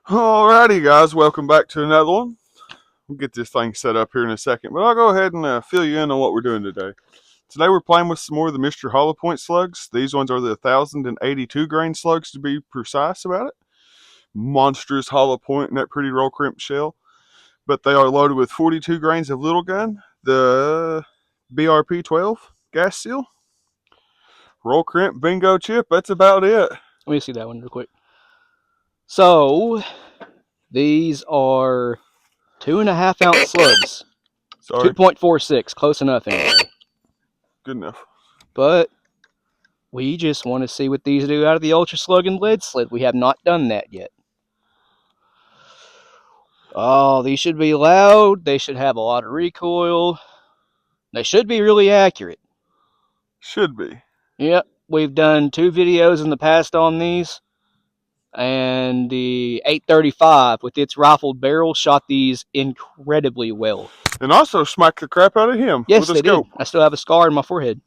Alrighty, guys, welcome back to another one. We'll get this thing set up here in a second, but I'll go ahead and fill you in on what we're doing today. Today we're playing with some more of the Mr. Hollow Point slugs. These ones are the 1,082 grain slugs to be precise about it. Monstrous hollow point in that pretty roll crimp shell. But they are loaded with 42 grains of little gun, the BRP 12 gas seal, roll crimp bingo chip. That's about it. Let me see that one real quick. So, these are 2.5 ounce slugs. Sorry. 2.46, close enough anyway. Good enough. But we just want to see what these do out of the Ultra Slug and Lead Sled. We have not done that yet. Oh, these should be loud. They should have a lot of recoil. They should be really accurate. Should be. Yep, we've done 2 videos in the past on these. And the 835 with its rifled barrel shot these incredibly well. And also smacked the crap out of him Yes, with a they scope. did. I still have a scar in my forehead.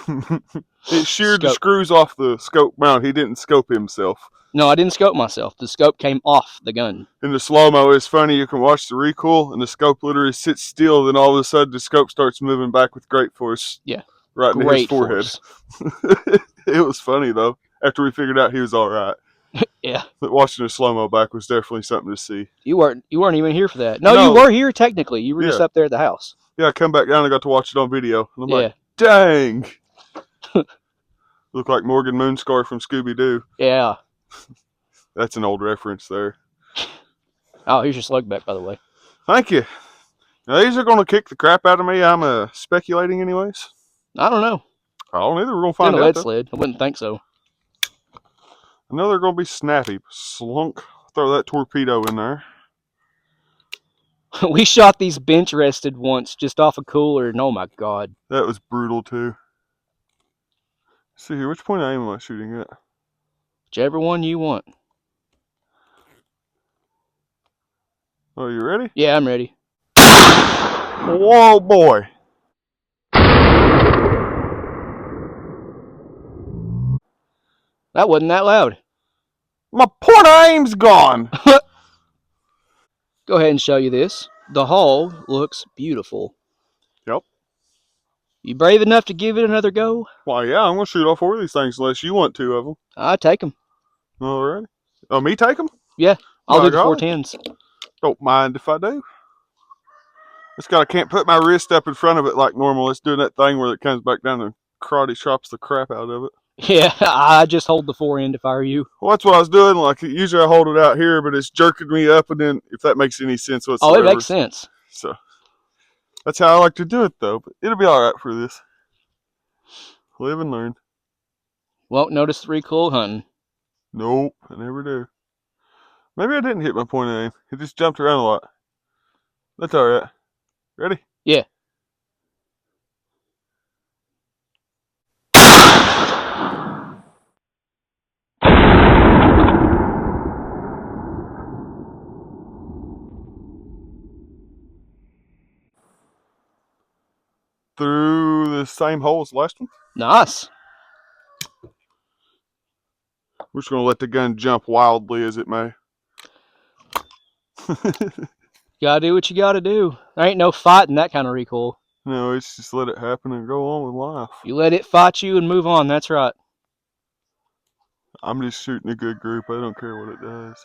It sheared the screws off the scope mount. He didn't scope himself. No, I didn't scope myself. The scope came off the gun. In the slow-mo, it's funny. You can watch the recoil, and the scope literally sits still. Then all of a sudden, the scope starts moving back with great force. Yeah. Right into his forehead. It was funny, though, after we figured out he was all right. Yeah. But watching the slow-mo back was definitely something to see. You weren't even here for that. No, you were here technically. You were just up there at the house. Yeah, I come back down and got to watch it on video. And I'm like, dang. Look like Morgan Moonscar from Scooby-Doo. Yeah. That's an old reference there. Oh, here's your slug back, by the way. Thank you. Now, these are going to kick the crap out of me. I'm speculating anyways. I don't know. I don't either. We're going to find out. Lead sled. I wouldn't think so. I know they're going to be snappy. Slunk. Throw that torpedo in there. We shot these bench rested once just off a cooler, and oh my god. That was brutal too. Let's see here, which point of aim am I shooting at? Whichever one you want. Oh, you ready? Yeah, I'm ready. Whoa, boy. That wasn't that loud. My point of aim's gone. Go ahead and show you this. The hull looks beautiful. Yep. You brave enough to give it another go? Why, yeah, I'm going to shoot all 4 of these things unless you want 2 of them. I take them. All right. Oh, me take them? Yeah, I'll do the 410s. Don't mind if I do. I can't put my wrist up in front of it like normal. It's doing that thing where it comes back down and karate chops the crap out of it. Yeah, I just hold the fore end if I were you. Well, that's what I was doing. Like, usually I hold it out here, but it's jerking me up, and then, if that makes any sense whatsoever. Oh, it makes sense. So, that's how I like to do it, though. But it'll be all right for this. Live and learn. Won't notice the recoil hunting. Nope, I never do. Maybe I didn't hit my point of aim. It just jumped around a lot. That's all right. Ready? Yeah. Through the same hole as the last one. Nice. We're just going to let the gun jump wildly as it may. Gotta do what you gotta do. There ain't no fighting that kind of recoil. No, it's just let it happen and go on with life. You let it fight you and move on, that's right. I'm just shooting a good group. I don't care what it does.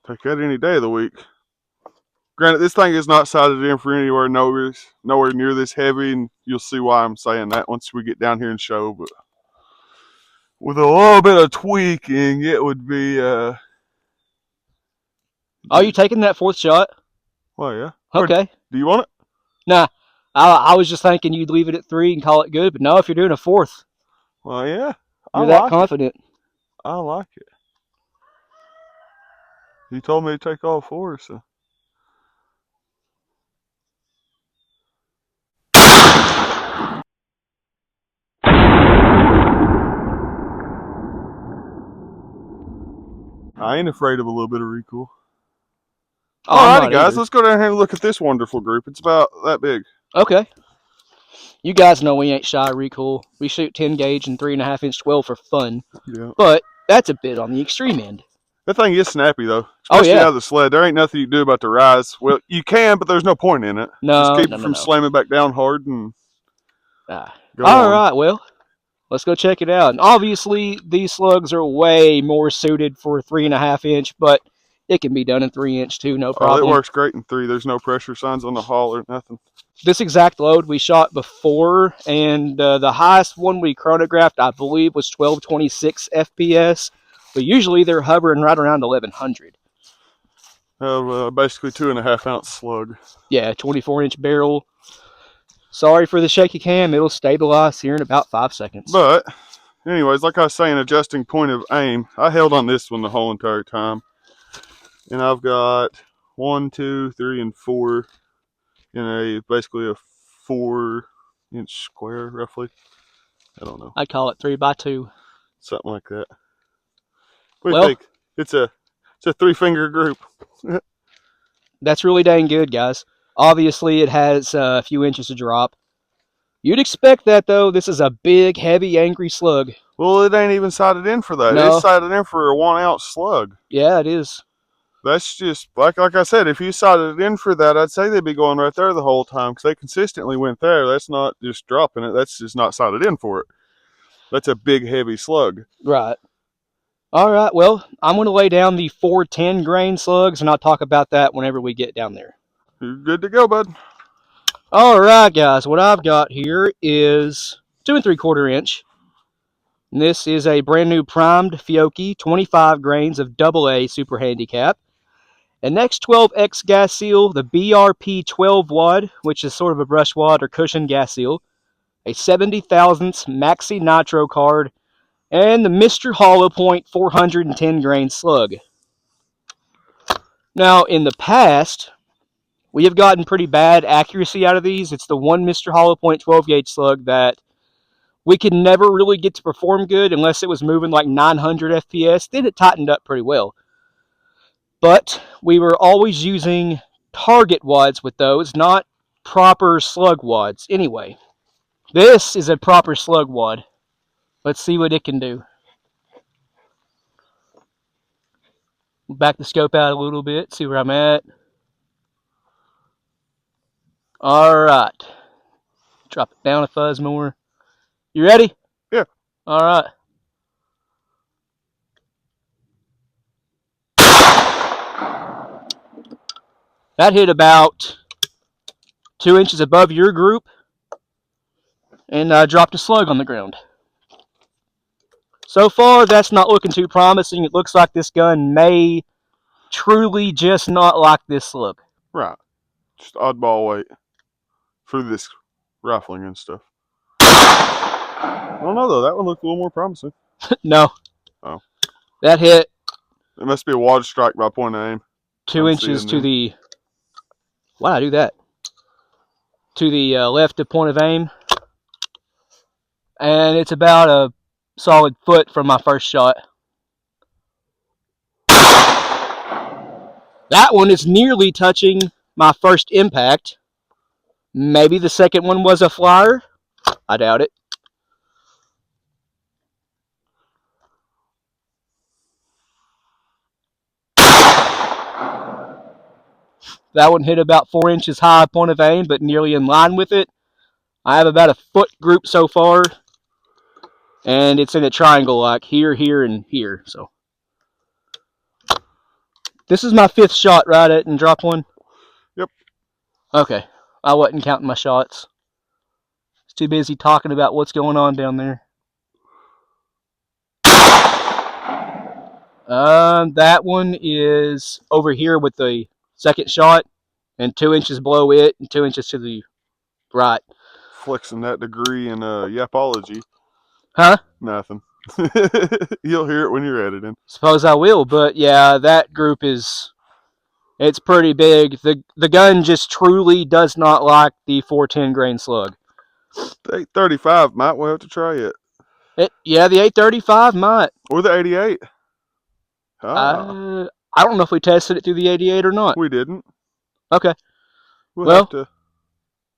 Take that any day of the week. Granted, this thing is not sighted in for nowhere near this heavy, and you'll see why I'm saying that once we get down here and show. But with a little bit of tweaking, it would be. Oh, you taking that 4th shot? Well, yeah. Okay. Do you want it? Nah. I was just thinking you'd leave it at 3 and call it good, but no, if you're doing a 4th. Well, yeah. You're that confident. I like it. You told me to take all 4, so. I ain't afraid of a little bit of recoil. Oh, I'm Alrighty, not guys, either. let's go down here and look at this wonderful group. It's about that big. Okay. You guys know we ain't shy of recoil. We shoot 10 gauge and 3.5 inch 12 for fun. Yeah. But that's a bit on the extreme end. That thing is snappy, though. Oh, Especially yeah. out of the sled. There ain't nothing you can do about the rise. Well, you can, but there's no point in it. Just No, keep no, it no, from no. slamming back down hard and go All on. right, well, let's go check it out. And obviously, these slugs are way more suited for 3.5 inch, but it can be done in 3 inch too, no Oh, it problem. works great in 3. There's no pressure signs on the hull or nothing. This exact load we shot before, and the highest one we chronographed, I believe, was 1226 FPS. But usually they're hovering right around 1100. Basically 2.5 ounce slug. Yeah, 24 inch barrel. Sorry for the shaky cam. It'll stabilize here in about 5 seconds. But, anyways, like I was saying, adjusting point of aim, I held on this one the whole entire time. And I've got 1, 2, 3, and 4 in basically a 4-inch square, roughly. I don't know. I'd call it 3x2. Something like that. What do you Well, think? It's a 3-finger group. that's really dang good, guys. Obviously, it has a few inches of drop. You'd expect that, though. This is a big, heavy, angry slug. Well, it ain't even sighted in for that. It's No. sighted in for a 1 ounce slug. Yeah, it is. That's just like I said. If you sighted it in for that, I'd say they'd be going right there the whole time because they consistently went there. That's not just dropping it. That's just not sighted in for it. That's a big, heavy slug. Right. All right, well, I'm going to lay down the 410 grain slugs, and I'll talk about that whenever we get down there. You're good to go, bud. All right, guys, what I've got here is 2 3/4 inch. And this is a brand new primed Fiocchi, 25 grains of AA Super Handicap. An X12X gas seal, the BRP 12 wad, which is sort of a brush wad or cushion gas seal, a 70 thousandths Maxi Nitro card, and the Mr. Hollow Point 410 grain slug. Now, in the past, we have gotten pretty bad accuracy out of these. It's the one Mr. Hollow Point 12 gauge slug that we could never really get to perform good unless it was moving like 900 FPS. Then it tightened up pretty well. But we were always using target wads with those, not proper slug wads. Anyway, this is a proper slug wad. Let's see what it can do. Back the scope out a little bit, see where I'm at. Alright. Drop it down a fuzz more. You ready? Yeah. Alright. That hit about 2 inches above your group and dropped a slug on the ground. So far, that's not looking too promising. It looks like this gun may truly just not like this slug. Right. Just oddball weight for this rifling and stuff. I don't know, though. That one looked a little more promising. No. Oh. That hit It must be a wad strike by point of aim. 2 inches to the... Why'd I do that? To the left of point of aim. And it's about a solid foot from my first shot. That one is nearly touching my first impact. Maybe the second one was a flyer. I doubt it. That one hit about 4 inches high point of aim, but nearly in line with it. I have about a foot group so far. And it's in a triangle, like here, here, and here. So this is my 5th shot, right at and drop one? Yep. Okay. I wasn't counting my shots. I was too busy talking about what's going on down there. That one is over here with the second shot, and 2 inches below it, and 2 inches to the right. Flexing that degree in yapology. Huh? Nothing. You'll hear it when you're editing. Suppose I will, but yeah, that group is... It's pretty big. The gun just truly does not like the 410 grain slug. The 835 might well have to try it. Yeah, the 835 might. Or the 88. I don't know if we tested it through the 88 or not. We didn't. Okay. We'll have Well, to.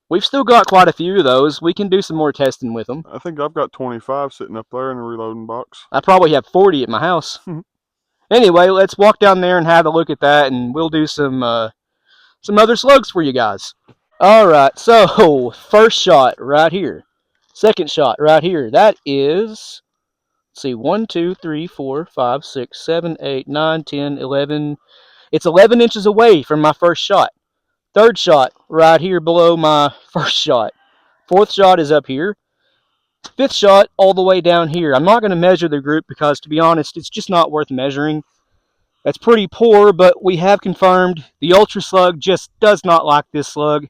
we've still got quite a few of those. We can do some more testing with them. I think I've got 25 sitting up there in a reloading box. I probably have 40 at my house. Anyway, let's walk down there and have a look at that, and we'll do some other slugs for you guys. All right, so first shot right here. Second shot right here. That is, let's see, 1, 2, 3, 4, 5, 6, 7, 8, 9, 10, 11. It's 11 inches away from my first shot. Third shot right here below my first shot. Fourth shot is up here. Fifth shot all the way down here. I'm not going to measure the group because, to be honest, it's just not worth measuring. That's pretty poor, but we have confirmed the Ultra Slug just does not like this slug.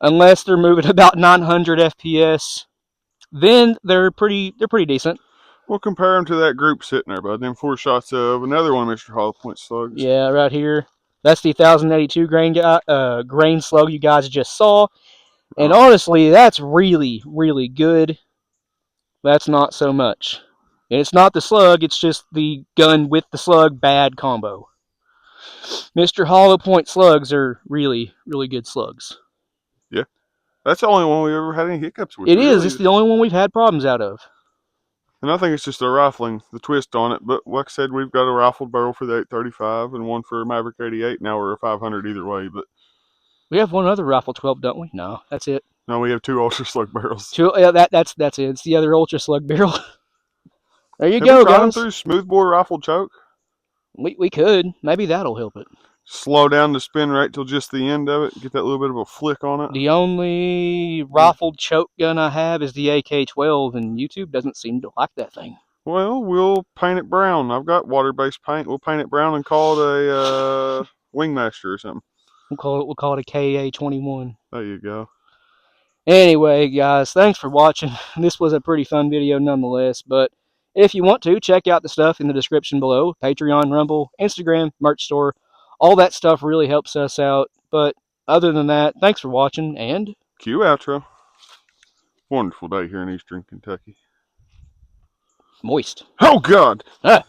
Unless they're moving about 900 FPS, then they're pretty decent. We'll compare them to that group sitting there, bud. Then 4 shots of another one of Mr. Hollow Point Slugs. Yeah, right here. That's the 1082 grain slug you guys just saw. And honestly, that's really, really good. That's not so much. And it's not the slug, it's just the gun with the slug bad combo. Mr. Hollow Point slugs are really, really good slugs. Yeah. That's the only one we ever had any hiccups with. It is. It's the only one we've had problems out of. And I think it's just the rifling, the twist on it. But like I said, we've got a rifled barrel for the 835 and one for a Maverick 88 now, or a 500 either way. But we have one other rifle 12, don't we? No, that's it. No, we have 2 Ultra Slug barrels. Yeah, that's it. It's the other Ultra Slug barrel. There you have go, we tried guys. them through smoothbore rifle choke? We could. Maybe that'll help it. Slow down the spin rate till just the end of it. Get that little bit of a flick on it. The only rifled choke gun I have is the AK-12, and YouTube doesn't seem to like that thing. Well, we'll paint it brown. I've got water-based paint. We'll paint it brown and call it a Wingmaster or something. We'll call it a KA-21. There you go. Anyway, guys, thanks for watching. This was a pretty fun video nonetheless, but if you want to, check out the stuff in the description below. Patreon, Rumble, Instagram, merch store. All that stuff really helps us out. But other than that, thanks for watching, and cue outro. Wonderful day here in Eastern Kentucky. Moist. Oh, God! Ah.